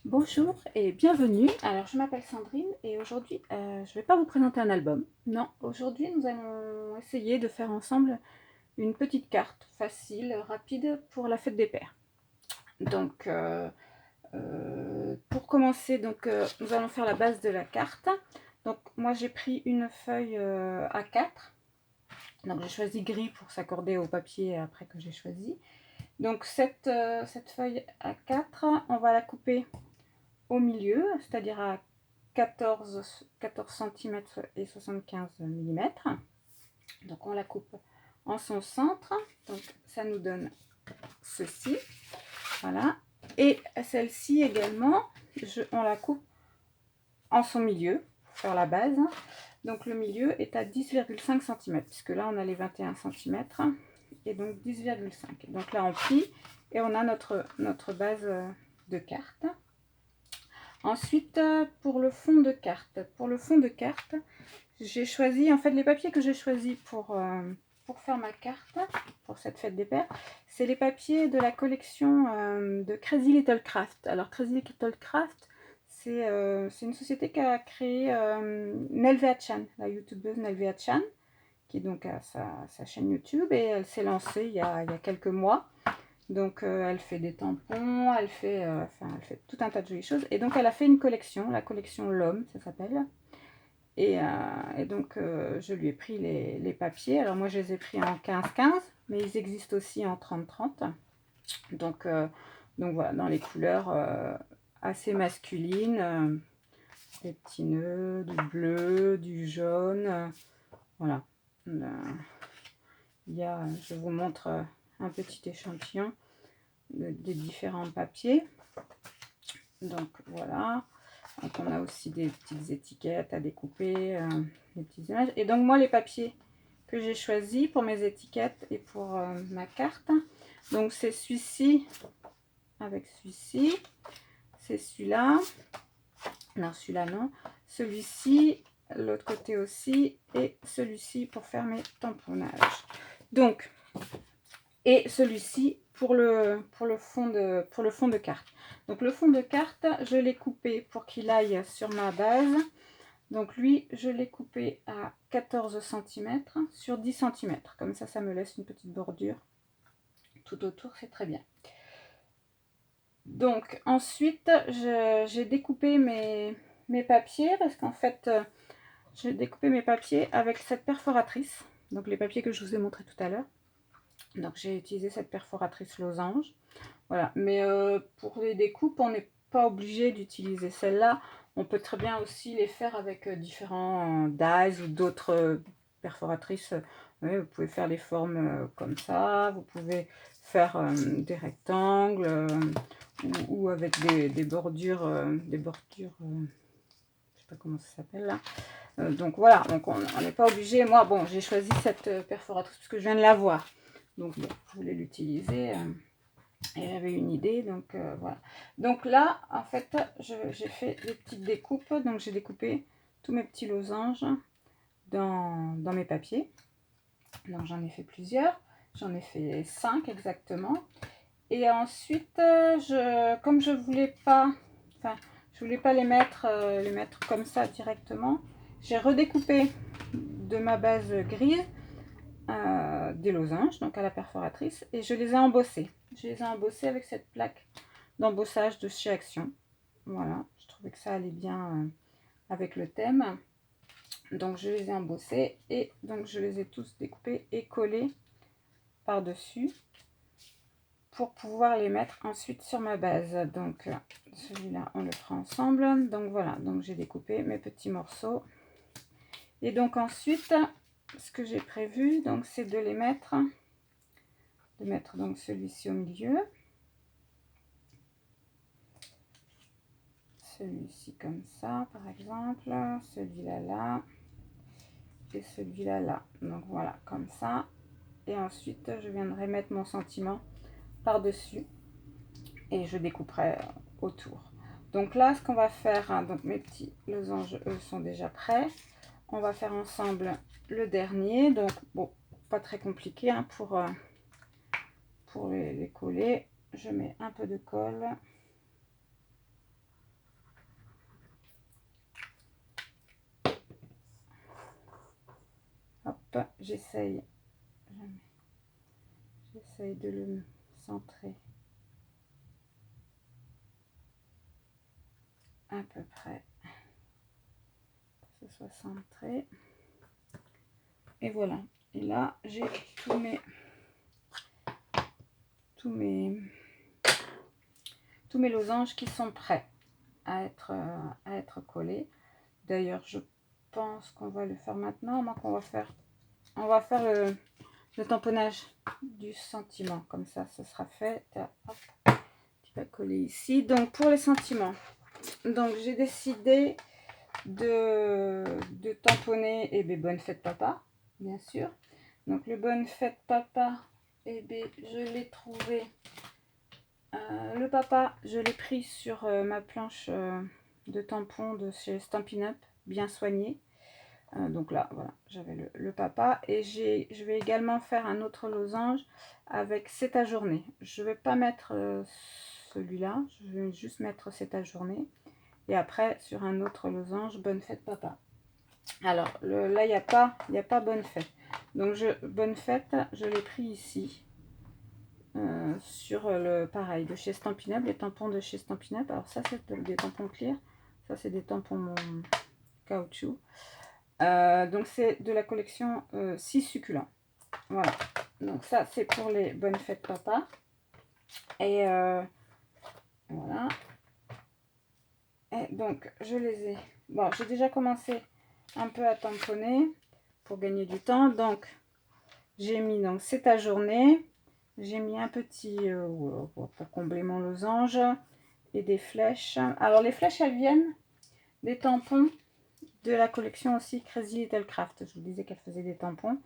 Bonjour et bienvenue. Alors je m'appelle Sandrine et aujourd'hui je ne vais pas vous présenter un album. Non, aujourd'hui nous allons essayer de faire ensemble une petite carte facile, rapide pour la fête des pères. Donc pour commencer, nous allons faire la base de la carte. Donc moi j'ai pris une feuille A4. Donc j'ai choisi gris pour s'accorder au papier après que j'ai choisi. Donc cette feuille A4, on va la couper au milieu, c'est-à-dire à 14 cm et 75 mm. Donc on la coupe en son centre. Donc ça nous donne ceci. Voilà. Et celle-ci également, on la coupe en son milieu pour faire la base. Donc le milieu est à 10,5 cm, puisque là on a les 21 cm. Et donc 10,5. Donc là on plie et on a notre base de carte. Ensuite, pour le fond de carte. Pour le fond de carte, j'ai choisi, en fait, les papiers que j'ai choisis pour faire ma carte, pour cette fête des pères, c'est les papiers de la collection de Crazy Little Craft. Alors, Crazy Little Craft, c'est une société qui a créé Nelvea Chan, la youtubeuse Nelvea Chan, qui donc a sa chaîne YouTube, et elle s'est lancée il y a quelques mois. Donc elle fait des tampons, elle fait tout un tas de jolies choses. Et donc elle a fait une collection, la collection L'Homme, ça s'appelle. Et donc je lui ai pris les papiers. Alors moi je les ai pris en 15-15, mais ils existent aussi en 30-30. Donc voilà, dans les couleurs assez masculines. Des petits nœuds, du bleu, du jaune. Voilà. Je vous montre un petit échantillon des différents papiers. Donc voilà. Donc on a aussi des petites étiquettes à découper, des petites images. Et donc moi les papiers que j'ai choisis pour mes étiquettes et pour ma carte, donc c'est celui-ci avec celui-ci, c'est celui-là, non celui-là non, celui-ci, l'autre côté aussi, et celui-ci pour faire mes tamponnages. Donc, et celui-ci pour le fond de carte. Donc le fond de carte, je l'ai coupé pour qu'il aille sur ma base. Donc lui, je l'ai coupé à 14 cm sur 10 cm. Comme ça me laisse une petite bordure tout autour, c'est très bien. Donc ensuite, j'ai découpé mes papiers parce qu'en fait, j'ai découpé mes papiers avec cette perforatrice. Donc les papiers que je vous ai montré tout à l'heure. Donc j'ai utilisé cette perforatrice losange. Voilà, mais pour les découpes, on n'est pas obligé d'utiliser celle-là. On peut très bien aussi les faire avec différents dies ou d'autres perforatrices. Oui, vous pouvez faire des formes comme ça, vous pouvez faire des rectangles ou avec des bordures, je ne sais pas comment ça s'appelle là. Donc voilà, donc on n'est pas obligé. Moi, bon, j'ai choisi cette perforatrice parce que je viens de la voir. Donc bon, je voulais l'utiliser. Et j'avais une idée, donc voilà. Donc là, en fait, j'ai fait des petites découpes. Donc j'ai découpé tous mes petits losanges dans mes papiers. Donc j'en ai fait plusieurs. J'en ai fait 5 exactement. Et ensuite, comme je voulais pas, enfin, je voulais pas les mettre comme ça directement, j'ai redécoupé de ma base grise des losanges, donc à la perforatrice, et je les ai embossés. Je les ai embossés avec cette plaque d'embossage de chez Action. Voilà, je trouvais que ça allait bien avec le thème. Donc je les ai embossés et donc je les ai tous découpés et collés par-dessus pour pouvoir les mettre ensuite sur ma base. Donc celui-là, on le fera ensemble. Donc voilà, donc j'ai découpé mes petits morceaux. Et donc ensuite, ce que j'ai prévu, donc c'est de les mettre, donc celui-ci au milieu, celui-ci comme ça par exemple, celui-là là, et celui-là là. Donc voilà, comme ça. Et ensuite, je viendrai mettre mon sentiment par-dessus et je découperai autour. Donc là, ce qu'on va faire, hein, donc mes petits losanges, eux, sont déjà prêts. On va faire ensemble le dernier. Donc, bon, pas très compliqué hein, pour les coller. Je mets un peu de colle. j'essaye de le centrer à peu près, que ce soit centré. Et voilà. Et là, j'ai tous mes losanges qui sont prêts à être collés. D'ailleurs, je pense qu'on va le faire maintenant. On va faire le tamponnage du sentiment. Comme ça, ce sera fait. Hop, tu vas coller ici. Donc, pour les sentiments, donc j'ai décidé de tamponner Bonne fête papa, bien sûr. Donc, le Bonne fête papa, je l'ai trouvé. Le papa, je l'ai pris sur ma planche de tampons de chez Stampin' Up, bien soigné. Donc là, voilà, j'avais le papa. Et je vais également faire un autre losange avec C'est ta journée. Je ne vais pas mettre celui-là, je vais juste mettre C'est ta journée. Et après, sur un autre losange, Bonne fête papa. Alors, là, il n'y a pas Bonne fête. Donc, Bonne fête, je l'ai pris ici. Sur le pareil de chez Stampin' Up, les tampons de chez Stampin' Up. Alors ça c'est des tampons clear, ça c'est des tampons caoutchouc. Donc c'est de la collection 6 succulents. Voilà, donc ça c'est pour les Bonnes fêtes papa. Et voilà. Et donc je les ai. Bon, j'ai déjà commencé un peu à tamponner pour gagner du temps. Donc j'ai mis donc C'est ta journée. J'ai mis un petit pour combler mon losange et des flèches. Alors les flèches, elles viennent des tampons de la collection aussi Crazy Little Craft. Je vous disais qu'elle faisait des tampons.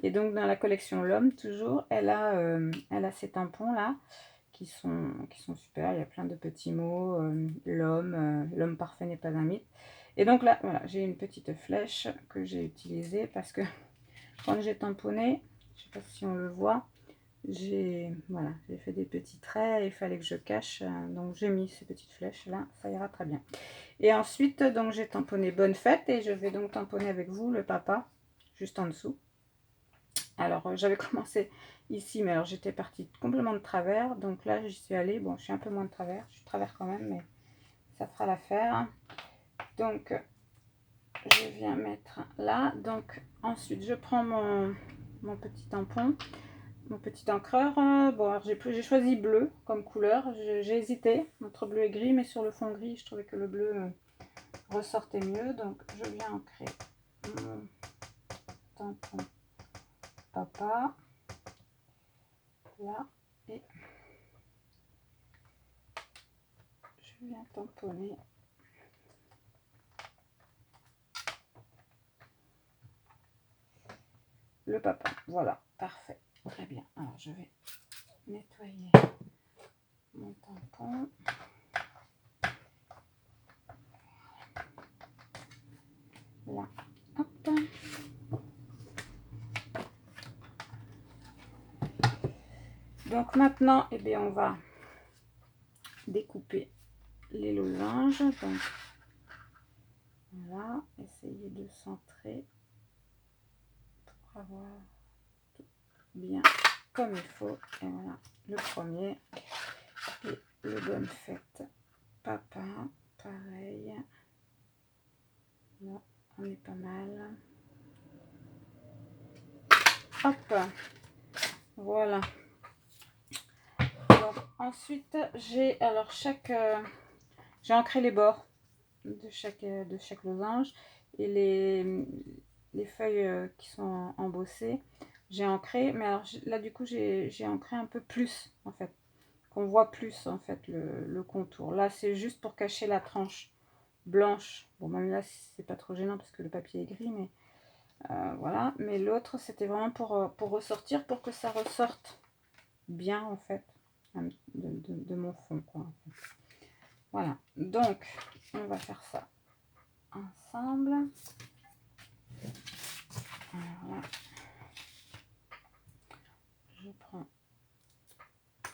Et donc dans la collection L'Homme, toujours, elle a ces tampons là qui sont super. Il y a plein de petits mots. L'homme parfait n'est pas un mythe. Et donc là, voilà, j'ai une petite flèche que j'ai utilisée parce que quand j'ai tamponné, je ne sais pas si on le voit, j'ai fait des petits traits, il fallait que je cache, donc j'ai mis ces petites flèches là, ça ira très bien. Et ensuite donc j'ai tamponné Bonne fête et je vais donc tamponner avec vous le papa juste en dessous. Alors j'avais commencé ici, mais alors j'étais partie complètement de travers, donc là j'y suis allée. Bon, je suis un peu moins de travers, je suis de travers quand même, mais ça fera l'affaire. Donc je viens mettre là. Donc ensuite je prends mon petit tampon, mon petit encreur. Bon, alors j'ai choisi bleu comme couleur. J'ai hésité entre bleu et gris, mais sur le fond gris, je trouvais que le bleu ressortait mieux. Donc, je viens ancrer mon tampon papa là et je viens tamponner le papa. Voilà, parfait, très bien. Alors, je vais nettoyer mon tampon. Là, hop. Donc maintenant, on va découper les losanges. Donc voilà, essayer de centrer pour avoir tout bien comme il faut. Et voilà, le premier. Et le Bonne fête papa, pareil. Là, on est pas mal. Hop, voilà. Donc, ensuite, j'ai j'ai ancré les bords de chaque losange et les feuilles qui sont embossées. J'ai ancré, mais alors là du coup j'ai ancré un peu plus en fait, qu'on voit plus en fait le contour. Là c'est juste pour cacher la tranche blanche. Bon, même là c'est pas trop gênant parce que le papier est gris, mais voilà. Mais l'autre c'était vraiment pour ressortir, pour que ça ressorte bien en fait de mon fond quoi, en fait. Voilà, donc on va faire ça ensemble. Alors là, je prends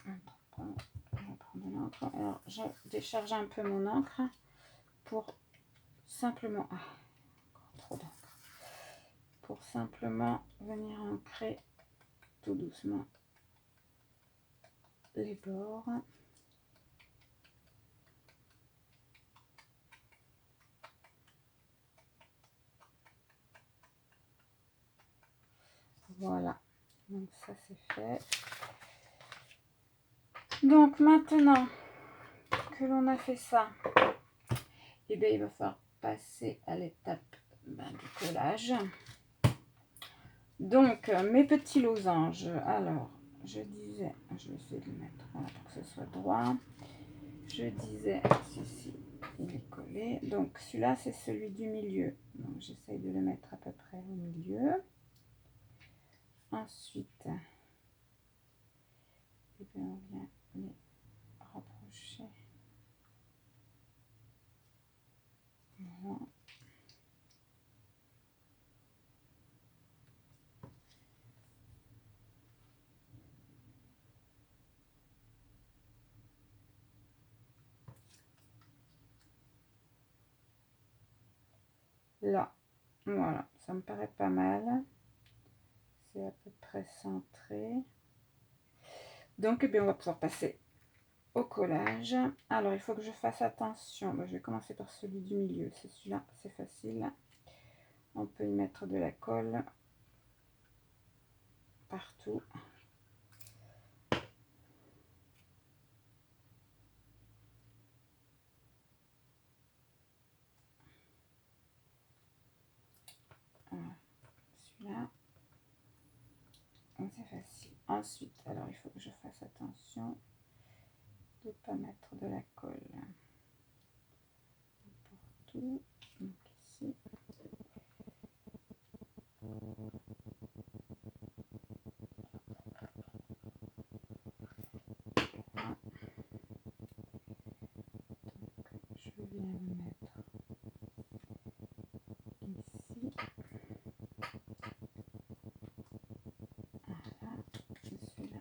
un tampon, je prends de l'encre. Alors je décharge un peu mon encre pour simplement, encore trop d'encre, pour simplement venir ancrer tout doucement les bords. Voilà, donc ça c'est fait. Donc maintenant que l'on a fait ça, et bien il va falloir passer à l'étape du collage. Donc mes petits losanges, alors je disais, je vais essayer de le mettre voilà, pour que ce soit droit. Je disais, ceci il est collé, donc celui-là c'est celui du milieu, donc j'essaye de le mettre à peu près au milieu. Ensuite, et bien on vient les rapprocher. Voilà. Là, voilà, ça me paraît pas mal. C'est à peu près centré. Donc, eh bien, on va pouvoir passer au collage. Alors, il faut que je fasse attention. Je vais commencer par celui du milieu. C'est celui-là, c'est facile. On peut y mettre de la colle partout. Voilà. Celui-là, c'est facile. Ensuite, alors, il faut que je fasse attention de ne pas mettre de la colle partout. Donc, ici. Je viens le mettre ici. Voilà, et celui-là.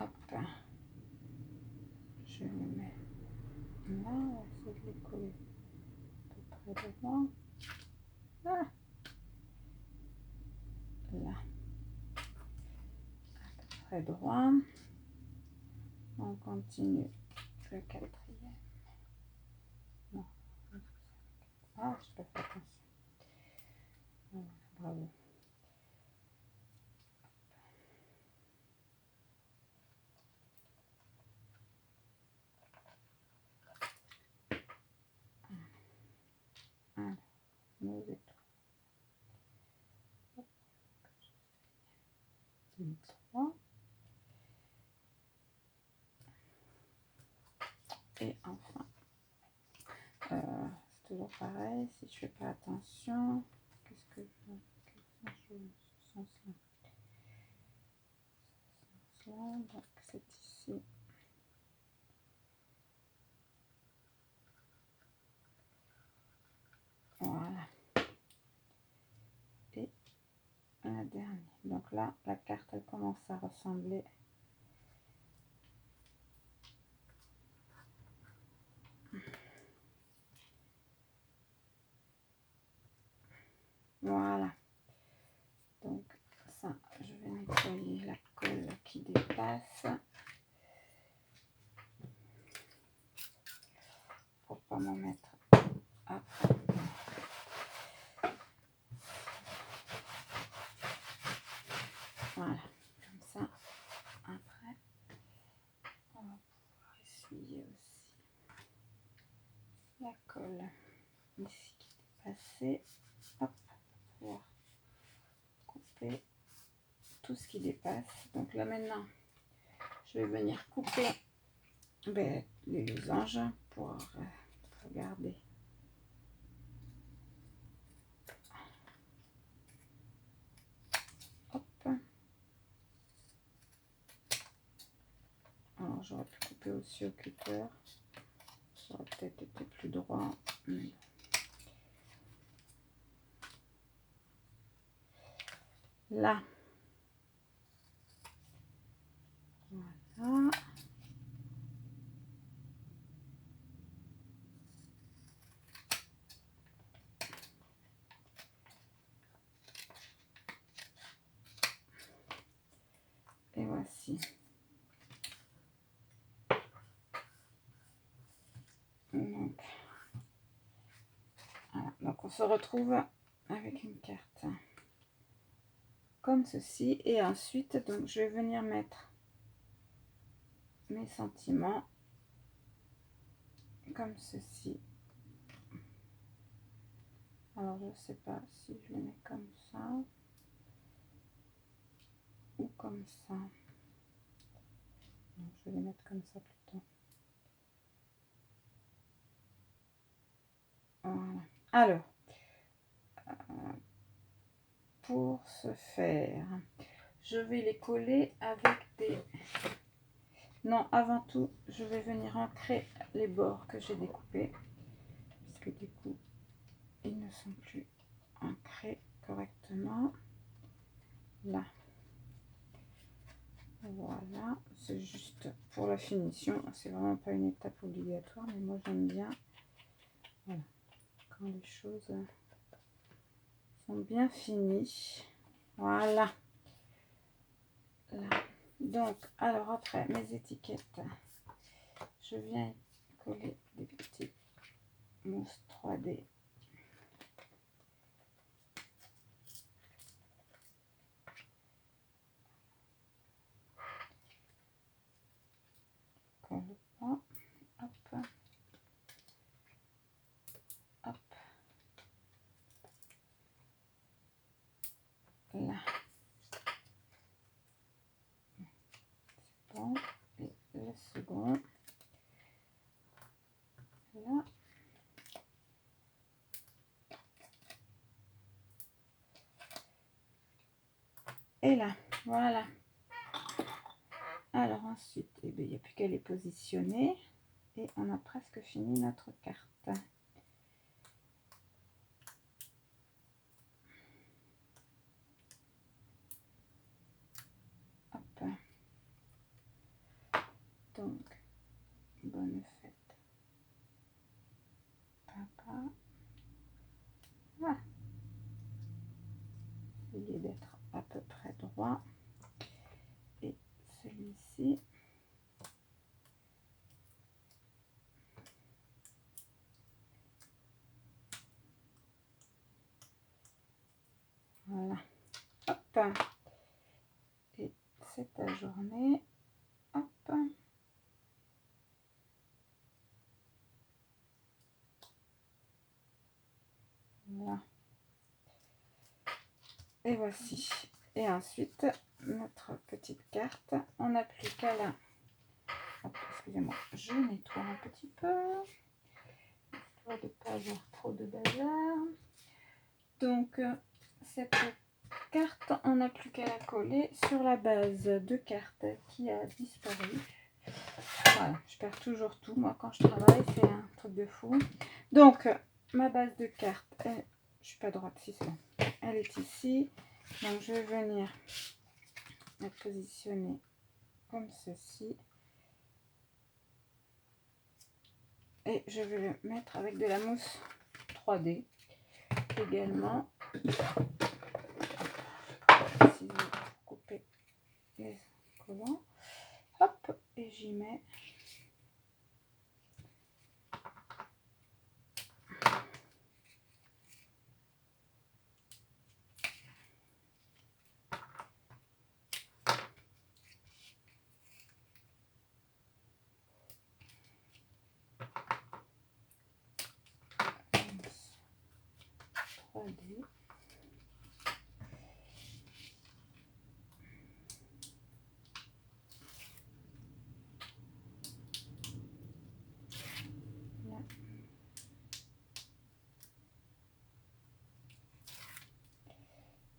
Hop, je le mets là, on va essayer de les coller à peu près devant. Ah, là, à peu près droit. On continue le quatrième. Non. Ah, je peux faire attention. Voilà, bravo. Alors, mauvais tour. 3. Et enfin, c'est toujours pareil, si je fais pas attention, qu'est-ce que je ce sens-là, donc c'est ici. Voilà. Et la dernière. Donc là, la carte, elle commence à ressembler. Voilà. Donc ça, je vais nettoyer la colle qui dépasse. Pour pas m'en mettre après. Voilà. Comme ça, après, on va pouvoir essuyer aussi la colle ici qui est dépassée. Hop, pour pouvoir couper tout ce qui dépasse. Donc là maintenant, je vais venir couper les losanges pour regarder. Hop. Alors j'aurais pu couper aussi au cutter. Ça aurait peut-être été plus droit. Mais... là, ici. Donc, voilà. Donc on se retrouve avec une carte comme ceci. Et ensuite, donc, je vais venir mettre mes sentiments comme ceci. Alors, je ne sais pas si je les mets comme ça ou comme ça. Non, je vais les mettre comme ça plutôt. Voilà. Alors, pour ce faire, je vais les coller avec des... Non, avant tout, je vais venir ancrer les bords que j'ai découpés. Parce que du coup, ils ne sont plus ancrés correctement. Là. Voilà, c'est juste pour la finition. C'est vraiment pas une étape obligatoire, mais moi j'aime bien. Voilà. Quand les choses sont bien finies. Voilà. Là. Donc, alors après, mes étiquettes. Je viens coller des petits mousses 3D. Colle pas. Hop. Hop. Là. C'est bon. Et le second. Là. Et là. Voilà. Alors ensuite, eh bien, il n'y a plus qu'à les positionner. Et on a presque fini notre carte. Hop. Donc, bonne fête, papa. Voilà. Essayez d'être à peu près droit. Et celui-ci. Voilà. Hop. Et c'est ta journée. Hop. Voilà. Et voici. Et ensuite, notre petite carte. On n'a plus qu'à la... Excusez-moi, je nettoie un petit peu. Histoire de ne pas avoir trop de bazar. Donc, cette carte, on n'a plus qu'à la coller sur la base de carte qui a disparu. Voilà, je perds toujours tout. Moi, quand je travaille, c'est un truc de fou. Donc, ma base de carte, elle, je suis pas droite, si c'est bon. Elle est ici. Donc, je vais venir la positionner comme ceci. Et je vais le mettre avec de la mousse 3D également. Ciseaux pour couper les collants. Hop, et j'y mets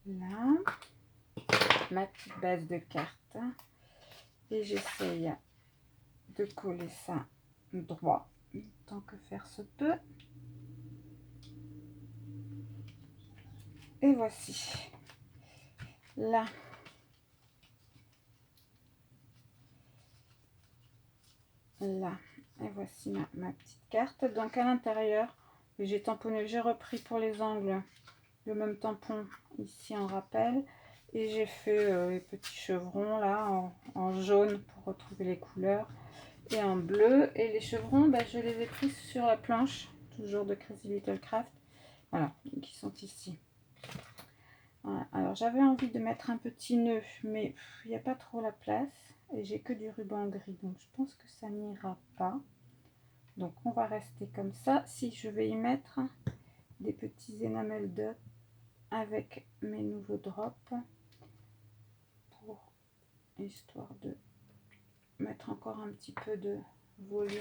là ma petite base de carte et j'essaye de coller ça droit tant que faire se peut. Et voici là et voici ma petite carte. Donc à l'intérieur j'ai tamponné, j'ai repris pour les angles le même tampon ici en rappel. Et j'ai fait les petits chevrons là en jaune pour retrouver les couleurs et en bleu. Et les chevrons, bah, je les ai pris sur la planche, toujours de Crazy Little Craft. Voilà, qui sont ici. Voilà. Alors j'avais envie de mettre un petit nœud, mais il n'y a pas trop la place. Et j'ai que du ruban gris, donc je pense que ça n'ira pas. Donc on va rester comme ça. Si je vais y mettre des petits enamel dots avec mes nouveaux drops, pour histoire de mettre encore un petit peu de volume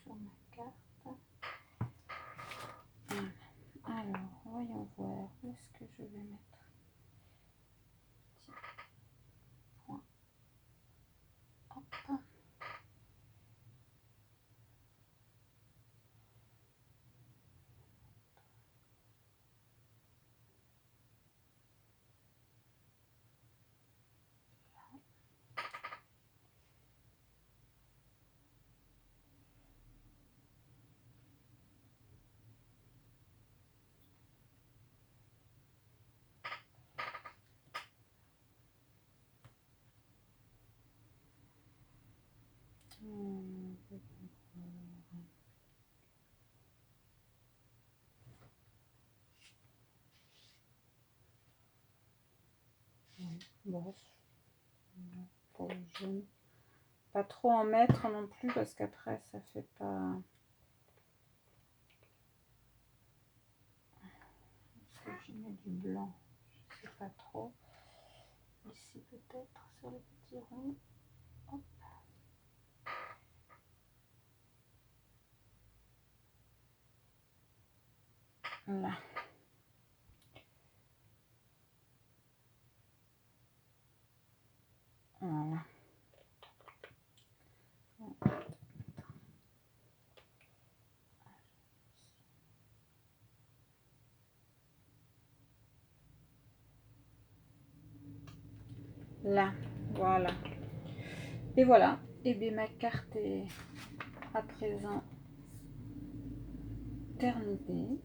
sur ma carte. Voilà. Alors voyons voir où est-ce que je vais mettre. Petit point. Hop. Bon, pour le jaune. Pas trop en mettre non plus parce qu'après ça fait pas. Est-ce que j'y mets du blanc? Je sais pas trop. Ici peut-être sur le petit rond. Hop. Là. Voilà. Là, voilà. Et voilà. Et bien ma carte est à présent terminée.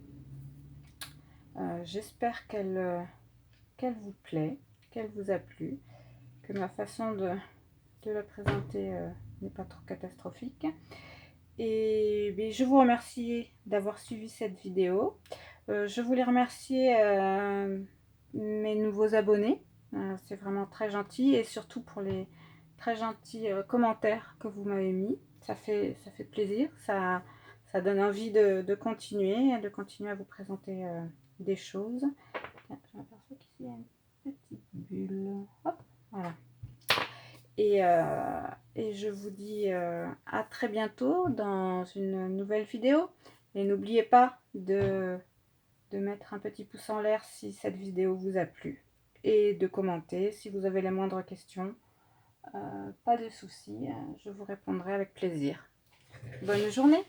J'espère qu'elle vous plaît, qu'elle vous a plu, que ma façon de la présenter n'est pas trop catastrophique. Et bien, je vous remercie d'avoir suivi cette vidéo. Je voulais remercier mes nouveaux abonnés. C'est vraiment très gentil, et surtout pour les très gentils commentaires que vous m'avez mis. Ça fait plaisir, ça donne envie de continuer à vous présenter des choses. Tiens, je m'aperçois qu'ici il y a une petite bulle. Hop, voilà. Et je vous dis à très bientôt dans une nouvelle vidéo. Et n'oubliez pas de mettre un petit pouce en l'air si cette vidéo vous a plu. Et de commenter si vous avez la moindre question. Pas de souci, je vous répondrai avec plaisir. Bonne journée!